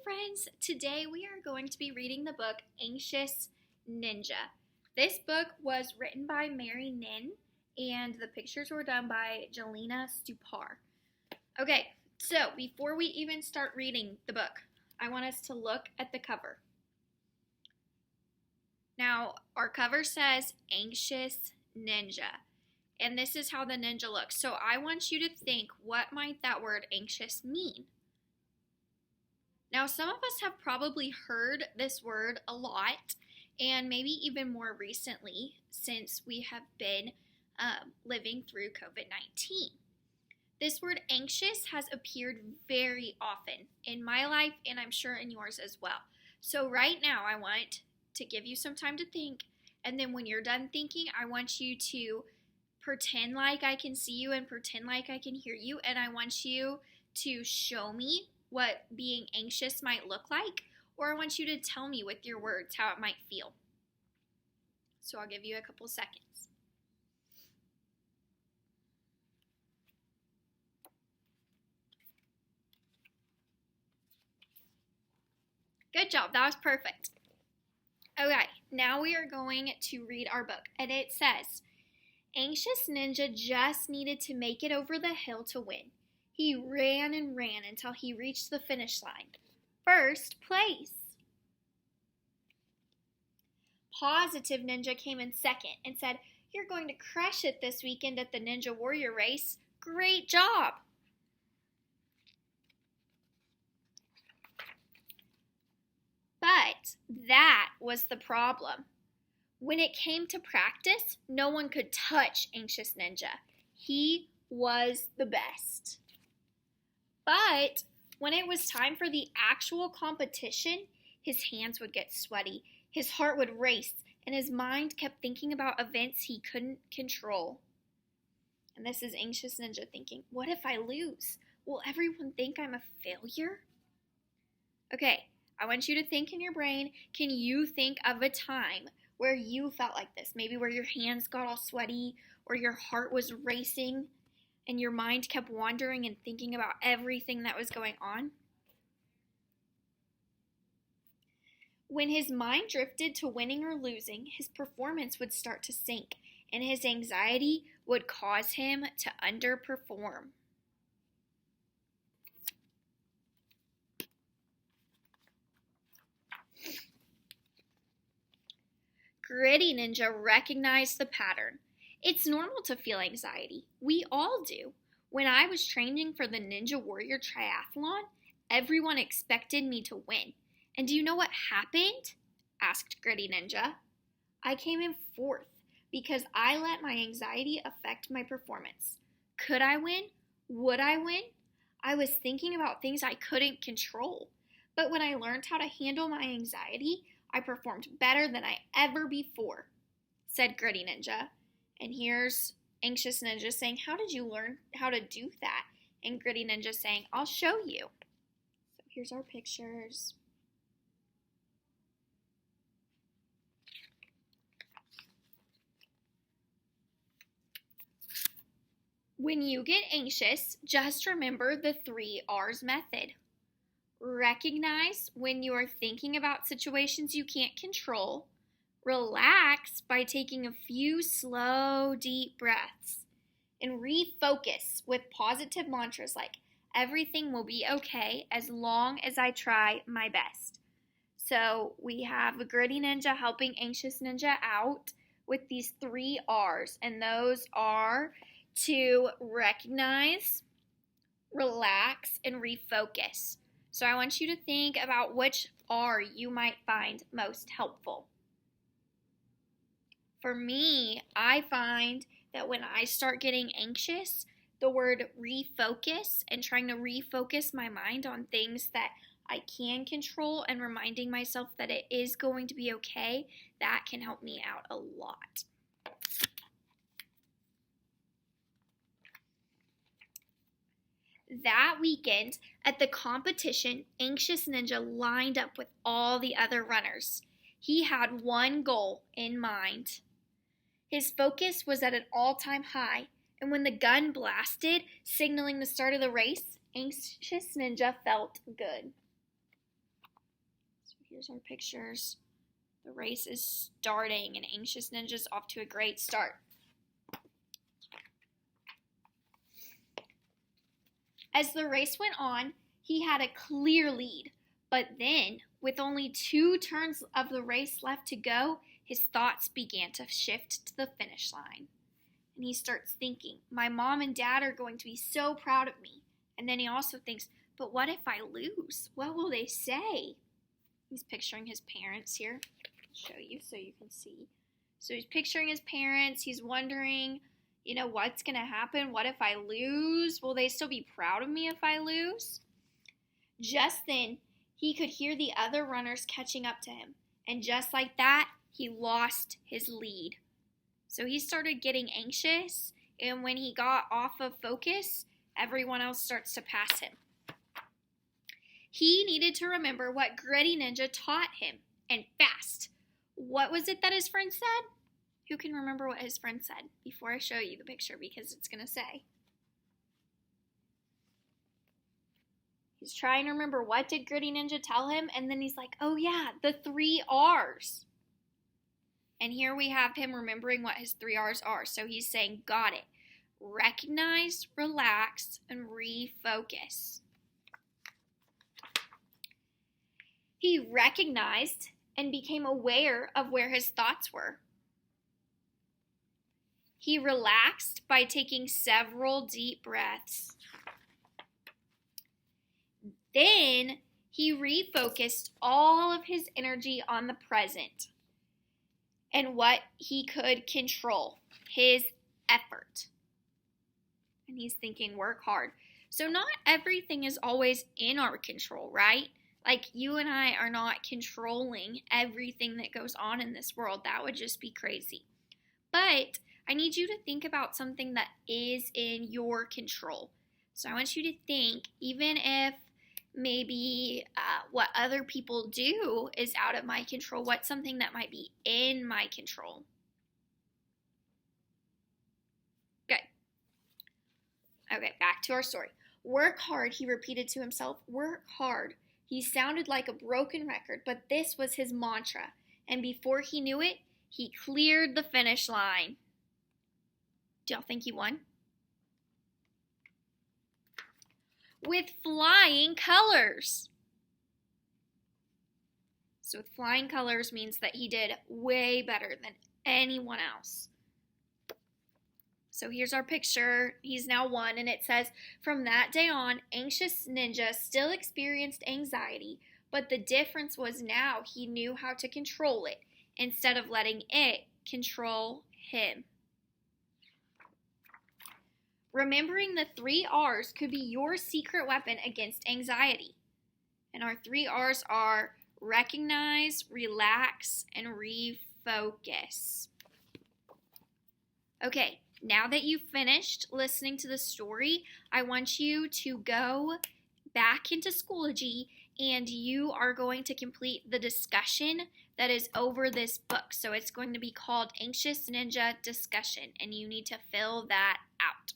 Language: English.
friends, today we are going to be reading the book Anxious Ninja. This book was written by Mary Nin and the pictures were done by Jelena Stupar. Okay, so before we even start reading the book, I want us to look at the cover. Now, our cover says Anxious Ninja, and this is how the ninja looks. So I want you to think, what might that word anxious mean? Now, some of us have probably heard this word a lot, and maybe even more recently since we have been living through COVID-19. This word anxious has appeared very often in my life, and I'm sure in yours as well. So right now, I want to give you some time to think, and then when you're done thinking, I want you to pretend like I can see you and pretend like I can hear you, and I want you to show me what being anxious might look like, or I want you to tell me with your words how it might feel. So I'll give you a couple seconds. Good job, that was perfect. Okay, now we are going to read our book, and it says, Anxious Ninja just needed to make it over the hill to win. He ran and ran until he reached the finish line. First place. Positive Ninja came in second and said, You're going to crush it this weekend at the Ninja Warrior race. Great job. But that was the problem. When it came to practice, no one could touch Anxious Ninja. He was the best. But when it was time for the actual competition, his hands would get sweaty, his heart would race, and his mind kept thinking about events he couldn't control. And this is Anxious Ninja thinking, what if I lose? Will everyone think I'm a failure? Okay, I want you to think in your brain, can you think of a time where you felt like this? Maybe where your hands got all sweaty or your heart was racing and your mind kept wandering and thinking about everything that was going on? When his mind drifted to winning or losing, his performance would start to sink, and his anxiety would cause him to underperform. Gritty Ninja recognized the pattern. It's normal to feel anxiety. We all do. When I was training for the Ninja Warrior Triathlon, everyone expected me to win. And do you know what happened? Asked Gritty Ninja. I came in fourth because I let my anxiety affect my performance. Could I win? Would I win? I was thinking about things I couldn't control. But when I learned how to handle my anxiety, I performed better than I ever before, said Gritty Ninja. And here's Anxious Ninja saying, how did you learn how to do that? And Gritty Ninja saying, I'll show you. So here's our pictures. When you get anxious, just remember the 3 R's method. Recognize when you are thinking about situations you can't control. Relax by taking a few slow, deep breaths. And refocus with positive mantras like, everything will be okay as long as I try my best. So we have a Gritty Ninja helping Anxious Ninja out with these 3 R's. And those are to recognize, relax, and refocus. So I want you to think about which R you might find most helpful. For me, I find that when I start getting anxious, the word refocus and trying to refocus my mind on things that I can control and reminding myself that it is going to be okay, that can help me out a lot. That weekend, at the competition, Anxious Ninja lined up with all the other runners. He had one goal in mind. His focus was at an all-time high, and when the gun blasted, signaling the start of the race, Anxious Ninja felt good. here's our pictures. The race is starting, and Anxious Ninja's off to a great start. As the race went on, he had a clear lead, but then, with only 2 turns of the race left to go, his thoughts began to shift to the finish line. And he starts thinking, my mom and dad are going to be so proud of me. And then he also thinks, but what if I lose? What will they say? He's picturing his parents here. I'll show you so you can see. So he's picturing his parents. He's wondering, what's going to happen? What if I lose? Will they still be proud of me if I lose? Just then, he could hear the other runners catching up to him. And just like that, he lost his lead. So he started getting anxious, and when he got off of focus, everyone else starts to pass him. He needed to remember what Gritty Ninja taught him, and fast. What was it that his friend said? Who can remember what his friend said before I show you the picture, because it's going to say? He's trying to remember, what did Gritty Ninja tell him? And then he's like, oh yeah, the 3 R's. And here we have him remembering what his 3 R's are. So he's saying, got it. Recognize, relax, and refocus. He recognized and became aware of where his thoughts were. He relaxed by taking several deep breaths. Then he refocused all of his energy on the present and what he could control, his effort. And he's thinking, work hard. So not everything is always in our control, right? Like, you and I are not controlling everything that goes on in this world. That would just be crazy. But I need you to think about something that is in your control. So I want you to think, even if maybe what other people do is out of my control, what's something that might be in my control? Good. Okay, back to our story. Work hard, he repeated to himself. Work hard. He sounded like a broken record, but this was his mantra. And before he knew it, he cleared the finish line. Do y'all think he won? With flying colors. So with flying colors means that he did way better than anyone else. So here's our picture. He's now won, and it says, from that day on, Anxious Ninja still experienced anxiety, but the difference was now he knew how to control it instead of letting it control him. Remembering the 3 R's could be your secret weapon against anxiety. And our 3 R's are recognize, relax, and refocus. Okay, now that you've finished listening to the story, I want you to go back into Schoology, and you are going to complete the discussion that is over this book. So it's going to be called Anxious Ninja Discussion, and you need to fill that out.